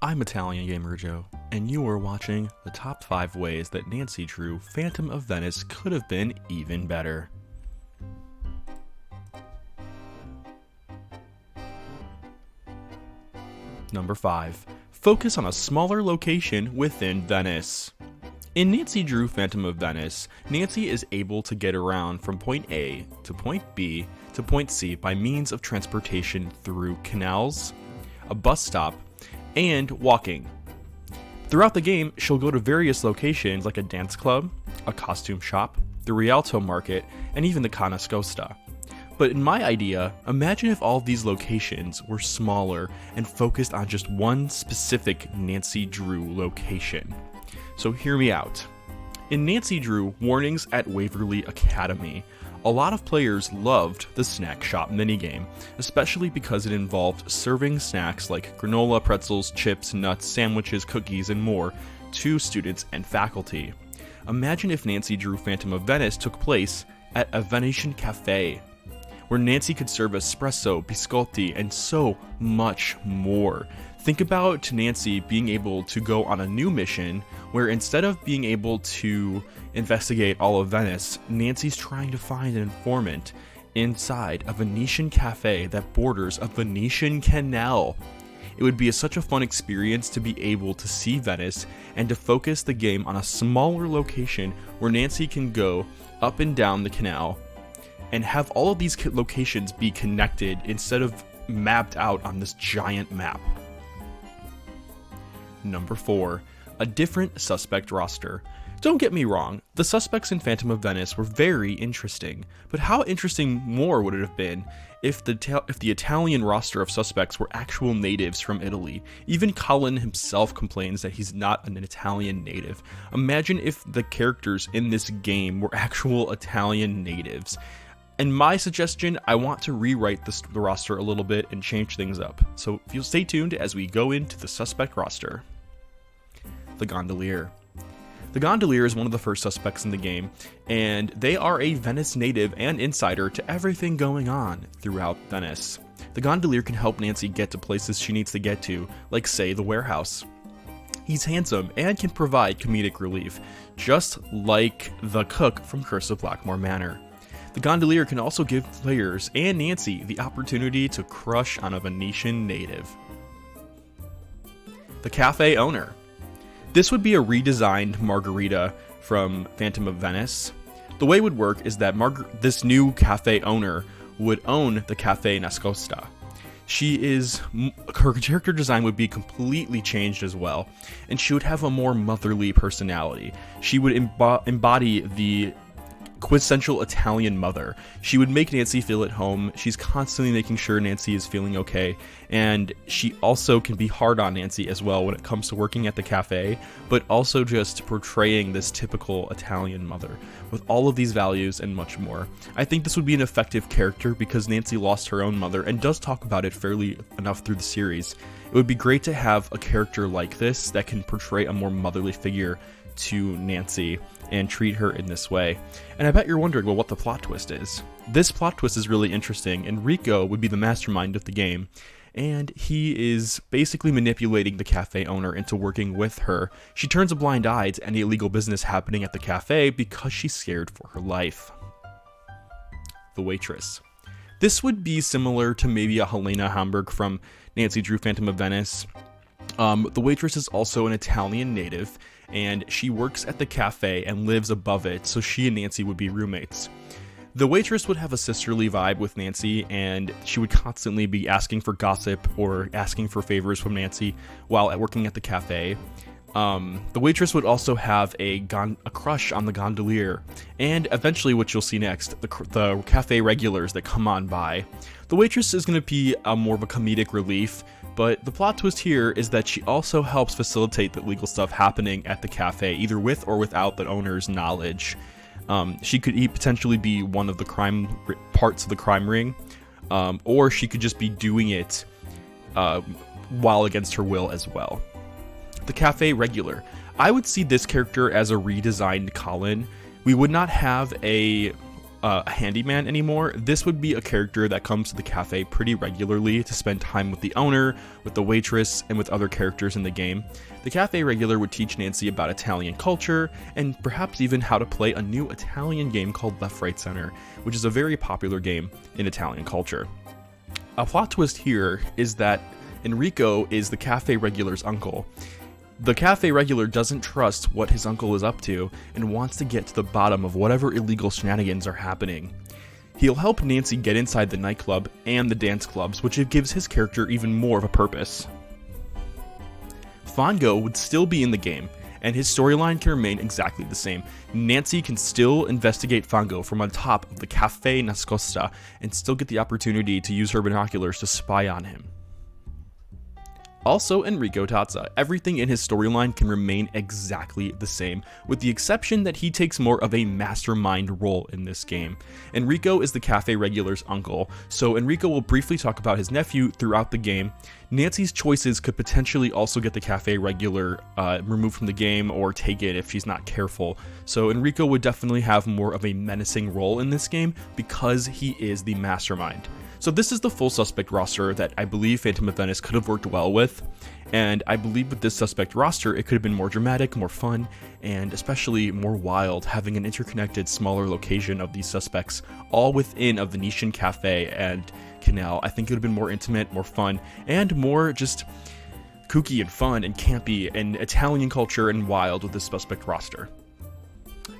I'm Italian Gamer Joe, and you are watching the top 5 ways that Nancy Drew Phantom of Venice could have been even better. Number 5. Focus on a smaller location within Venice. In Nancy Drew Phantom of Venice, Nancy is able to get around from point A to point B to point C by means of transportation through canals, a bus stop, and walking. Throughout the game, she'll go to various locations like a dance club, a costume shop, the Rialto market, and even the Canascosta. But in my idea, imagine if all of these locations were smaller and focused on just one specific Nancy Drew location. So hear me out. In Nancy Drew Warnings at Waverly Academy, a lot of players loved the snack shop minigame, especially because it involved serving snacks like granola, pretzels, chips, nuts, sandwiches, cookies, and more to students and faculty. Imagine if Nancy Drew Phantom of Venice took place at a Venetian cafe, where Nancy could serve espresso, biscotti, and so much more. Think about Nancy being able to go on a new mission where instead of being able to investigate all of Venice, Nancy's trying to find an informant inside a Venetian cafe that borders a Venetian canal. It would be such a fun experience to be able to see Venice and to focus the game on a smaller location where Nancy can go up and down the canal and have all of these locations be connected instead of mapped out on this giant map. Number 4. A different suspect roster. Don't get me wrong, the suspects in Phantom of Venice were very interesting, but how interesting more would it have been if the Italian roster of suspects were actual natives from Italy? Even Colin himself complains that he's not an Italian native. Imagine if the characters in this game were actual Italian natives. And my suggestion, I want to rewrite the roster a little bit and change things up. So if you'll stay tuned as we go into the suspect roster. The Gondolier. The Gondolier is one of the first suspects in the game, and they are a Venice native and insider to everything going on throughout Venice. The Gondolier can help Nancy get to places she needs to get to, like say the warehouse. He's handsome and can provide comedic relief, just like the cook from Curse of Blackmoor Manor. The Gondolier can also give players and Nancy the opportunity to crush on a Venetian native. The Cafe Owner. This would be a redesigned Margarita from Phantom of Venice. The way it would work is that this new cafe owner would own the Cafe Nascosta. Her character design would be completely changed as well, and she would have a more motherly personality. She would embody the quintessential Italian mother. She would make Nancy feel at home. She's constantly making sure Nancy is feeling okay, and she also can be hard on Nancy as well when it comes to working at the cafe, but also just portraying this typical Italian mother with all of these values and much more. I think this would be an effective character because Nancy lost her own mother and does talk about it fairly enough through the series. It would be great to have a character like this that can portray a more motherly figure to Nancy and treat her in this way. And I bet you're wondering, well, what the plot twist is. This plot twist is really interesting, and Rico would be the mastermind of the game, and he is basically manipulating the cafe owner into working with her. She turns a blind eye to any illegal business happening at the cafe because she's scared for her life. The Waitress. This would be similar to maybe a Helena Hamburg from Nancy Drew Phantom of Venice. The Waitress is also an Italian native, and she works at the cafe and lives above it, so she and Nancy would be roommates. The Waitress would have a sisterly vibe with Nancy, and she would constantly be asking for gossip or asking for favors from Nancy while working at the cafe. The Waitress would also have a crush on the Gondolier, and eventually, what you'll see next, the cafe regulars that come on by. The Waitress is going to be more of a comedic relief, but the plot twist here is that she also helps facilitate the illegal stuff happening at the cafe, either with or without the owner's knowledge. She could potentially be one of the parts of the crime ring, or she could just be doing it while against her will as well. The Cafe Regular. I would see this character as a redesigned Colin. We would not have a a handyman anymore. This would be a character that comes to the cafe pretty regularly to spend time with the owner, with the waitress, and with other characters in the game. The cafe regular would teach Nancy about Italian culture, and perhaps even how to play a new Italian game called Left, Right, Center, which is a very popular game in Italian culture. A plot twist here is that Enrico is the cafe regular's uncle. The cafe regular doesn't trust what his uncle is up to and wants to get to the bottom of whatever illegal shenanigans are happening. He'll help Nancy get inside the nightclub and the dance clubs, which gives his character even more of a purpose. Fango would still be in the game, and his storyline can remain exactly the same. Nancy can still investigate Fango from on top of the Cafe Nascosta and still get the opportunity to use her binoculars to spy on him. Also, Enrico Tazza, everything in his storyline can remain exactly the same, with the exception that he takes more of a mastermind role in this game. Enrico is the cafe regular's uncle, so Enrico will briefly talk about his nephew throughout the game. Nancy's choices could potentially also get the cafe regular removed from the game or taken if she's not careful, so Enrico would definitely have more of a menacing role in this game because he is the mastermind. So this is the full suspect roster that I believe Phantom of Venice could have worked well with, and I believe with this suspect roster it could have been more dramatic, more fun, and especially more wild, having an interconnected smaller location of these suspects all within a Venetian cafe and canal. I think it would have been more intimate, more fun, and more just kooky and fun and campy and Italian culture and wild with this suspect roster.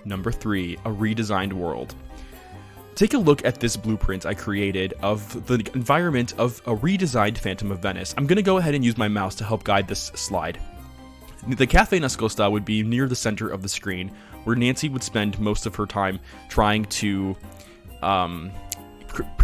Number 3, a redesigned world. Take a look at this blueprint I created of the environment of a redesigned Phantom of Venice. I'm going to go ahead and use my mouse to help guide this slide. The Cafe Nascosta would be near the center of the screen, where Nancy would spend most of her time trying to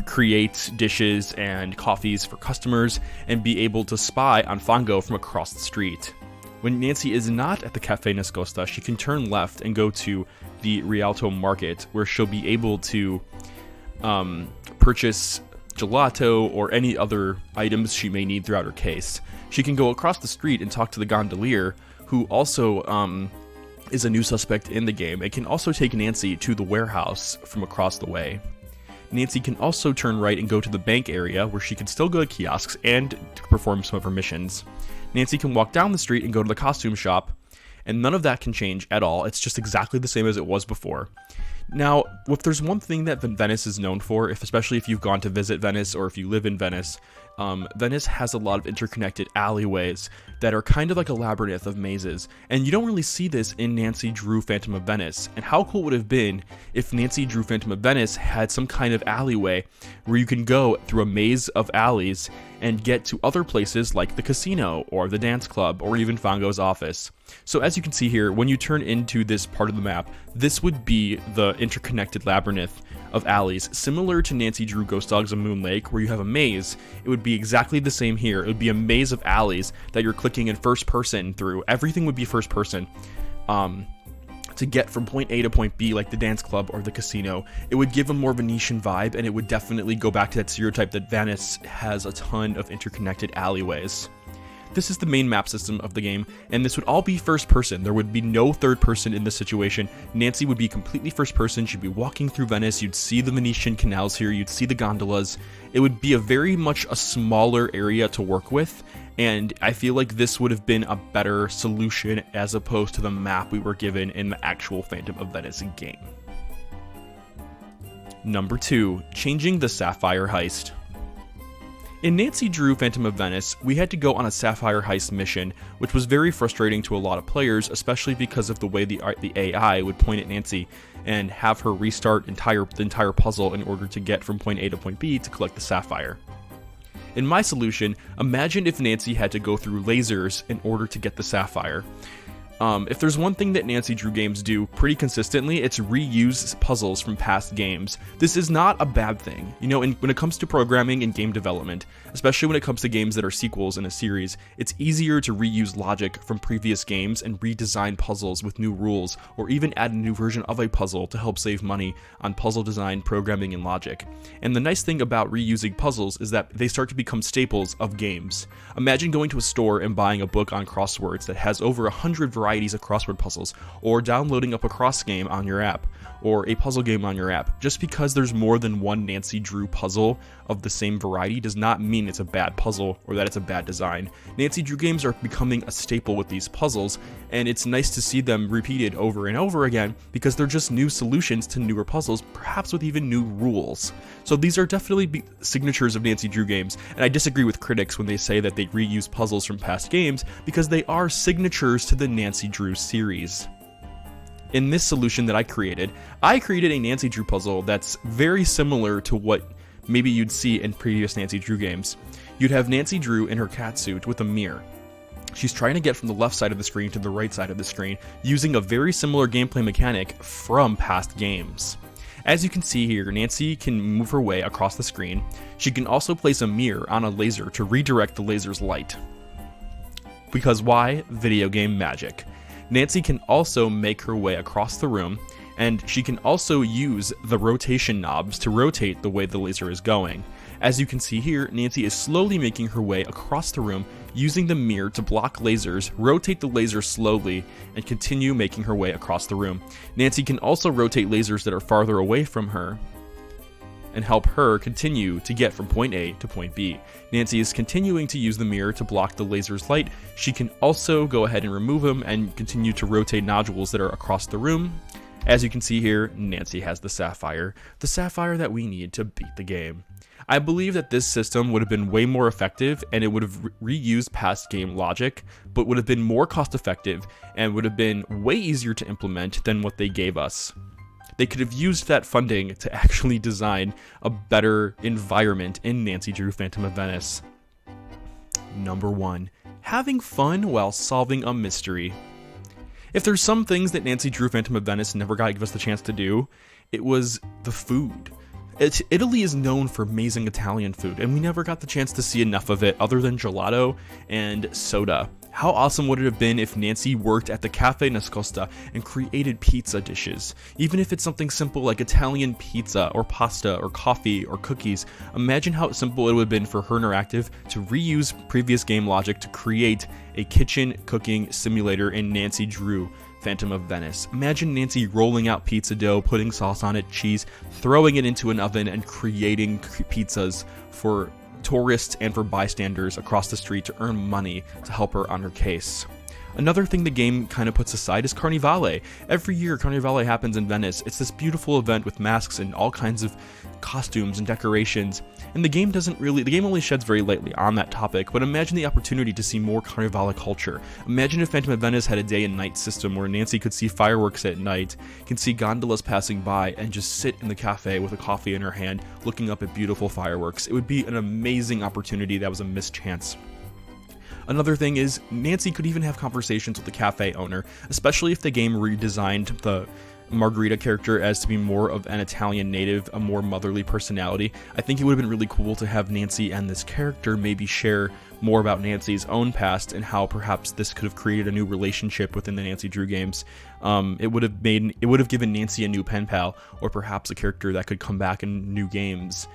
create dishes and coffees for customers and be able to spy on Fango from across the street. When Nancy is not at the Cafe Nascosta, she can turn left and go to the Rialto Market, where she'll be able to purchase gelato or any other items she may need throughout her case. She can go across the street and talk to the gondolier, who also is a new suspect in the game. It can also take Nancy to the warehouse from across the way. Nancy can also turn right and go to the bank area, where she can still go to kiosks and perform some of her missions. Nancy can walk down the street and go to the costume shop, and none of that can change at all. It's just exactly the same as it was before. Now, if there's one thing that Venice is known for, especially if you've gone to visit Venice or if you live in Venice, Venice has a lot of interconnected alleyways that are kind of like a labyrinth of mazes, and you don't really see this in Nancy Drew Phantom of Venice. And how cool would it have been if Nancy Drew Phantom of Venice had some kind of alleyway where you can go through a maze of alleys and get to other places like the casino or the dance club or even Fango's office. So as you can see here, when you turn into this part of the map, this would be the interconnected labyrinth of alleys, similar to Nancy Drew Ghost Dogs of Moon Lake, where you have a maze. It would be exactly the same here. It would be a maze of alleys that you're clicking in first person through. Everything would be first person to get from point A to point B, like the dance club or the casino. It would give a more Venetian vibe, and it would definitely go back to that stereotype that Venice has a ton of interconnected alleyways. This is the main map system of the game, and this would all be first person. There would be no third person in this situation. Nancy would be completely first person. She'd be walking through Venice. You'd see the Venetian canals here. You'd see the gondolas. It would be a very much a smaller area to work with, and I feel like this would have been a better solution as opposed to the map we were given in the actual Phantom of Venice game. Number 2, changing the Sapphire heist. In Nancy Drew Phantom of Venice, we had to go on a Sapphire heist mission, which was very frustrating to a lot of players, especially because of the way the AI would point at Nancy and have her restart the entire puzzle in order to get from point A to point B to collect the Sapphire. In my solution, imagine if Nancy had to go through lasers in order to get the Sapphire. If there's one thing that Nancy Drew games do pretty consistently, it's reuse puzzles from past games. This is not a bad thing. You know, when it comes to programming and game development, especially when it comes to games that are sequels in a series, it's easier to reuse logic from previous games and redesign puzzles with new rules, or even add a new version of a puzzle to help save money on puzzle design, programming, and logic. And the nice thing about reusing puzzles is that they start to become staples of games. Imagine going to a store and buying a book on crosswords that has over 100 varieties varieties of crossword puzzles, or downloading up a cross game on your app, or a puzzle game on your app. Just because there's more than one Nancy Drew puzzle of the same variety does not mean it's a bad puzzle or that it's a bad design. Nancy Drew games are becoming a staple with these puzzles, and it's nice to see them repeated over and over again because they're just new solutions to newer puzzles, perhaps with even new rules. So these are definitely signatures of Nancy Drew games, and I disagree with critics when they say that they reuse puzzles from past games because they are signatures to the Nancy Drew series. In this solution that I created a Nancy Drew puzzle that's very similar to what maybe you'd see in previous Nancy Drew games. You'd have Nancy Drew in her catsuit with a mirror. She's trying to get from the left side of the screen to the right side of the screen using a very similar gameplay mechanic from past games. As you can see here, Nancy can move her way across the screen. She can also place a mirror on a laser to redirect the laser's light. Because why? Video game magic. Nancy can also make her way across the room, and she can also use the rotation knobs to rotate the way the laser is going. As you can see here, Nancy is slowly making her way across the room using the mirror to block lasers, rotate the laser slowly, and continue making her way across the room. Nancy can also rotate lasers that are farther away from her and help her continue to get from point A to point B. Nancy is continuing to use the mirror to block the laser's light. She can also go ahead and remove them and continue to rotate nodules that are across the room. As you can see here, Nancy has the Sapphire that we need to beat the game. I believe that this system would have been way more effective, and it would have reused past game logic, but would have been more cost effective and would have been way easier to implement than what they gave us. They could have used that funding to actually design a better environment in Nancy Drew Phantom of Venice. Number 1. Having fun while solving a mystery. If there's some things that Nancy Drew Phantom of Venice never got to give us the chance to do, it was the food. Italy is known for amazing Italian food, and we never got the chance to see enough of it other than gelato and soda. How awesome would it have been if Nancy worked at the Caffè Nascosta and created pizza dishes? Even if it's something simple like Italian pizza or pasta or coffee or cookies, imagine how simple it would have been for her Interactive to reuse previous game logic to create a kitchen cooking simulator in Nancy Drew Phantom of Venice. Imagine Nancy rolling out pizza dough, putting sauce on it, cheese, throwing it into an oven, and creating pizzas for tourists and for bystanders across the street to earn money to help her on her case. Another thing the game kind of puts aside is Carnivale. Every year Carnivale happens in Venice. It's this beautiful event with masks and all kinds of costumes and decorations, and the game only sheds very lightly on that topic, but imagine the opportunity to see more Carnivale culture. Imagine if Phantom of Venice had a day and night system where Nancy could see fireworks at night, can see gondolas passing by, and just sit in the cafe with a coffee in her hand looking up at beautiful fireworks. It would be an amazing opportunity that was a missed chance. Another thing is, Nancy could even have conversations with the cafe owner, especially if the game redesigned the Margherita character as to be more of an Italian native, a more motherly personality. I think it would have been really cool to have Nancy and this character maybe share more about Nancy's own past and how perhaps this could have created a new relationship within the Nancy Drew games. It would have given Nancy a new pen pal, or perhaps a character that could come back in new games.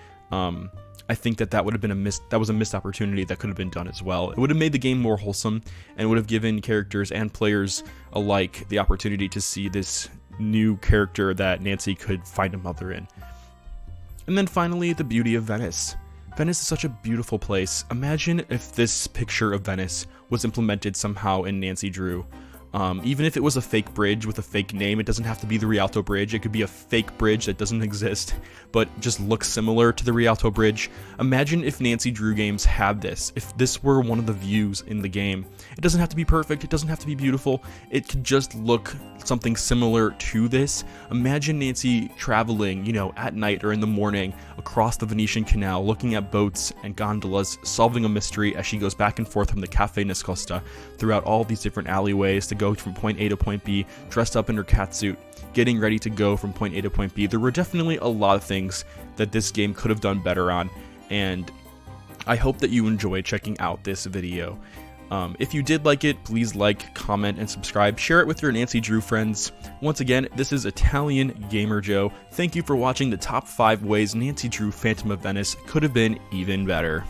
I think that would have been a missed opportunity that could have been done as well. It would have made the game more wholesome and would have given characters and players alike the opportunity to see this new character that Nancy could find a mother in. And then finally, the beauty of Venice. Venice is such a beautiful place. Imagine if this picture of Venice was implemented somehow in Nancy Drew. Even if it was a fake bridge with a fake name, it doesn't have to be the Rialto Bridge. It could be a fake bridge that doesn't exist, but just looks similar to the Rialto Bridge. Imagine if Nancy Drew games had this, if this were one of the views in the game. It doesn't have to be perfect, it doesn't have to be beautiful, it could just look something similar to this. Imagine Nancy traveling, at night or in the morning across the Venetian Canal, looking at boats and gondolas, solving a mystery as she goes back and forth from the Caffè Nascosta throughout all these different alleyways to go from point A to point B, dressed up in her catsuit, getting ready to go from point A to point B. There were definitely a lot of things that this game could have done better on, and I hope that you enjoyed checking out this video. If you did like it, please like, comment, and subscribe. Share it with your Nancy Drew friends. Once again, this is Italian Gamer Joe. Thank you for watching the top 5 ways Nancy Drew Phantom of Venice could have been even better.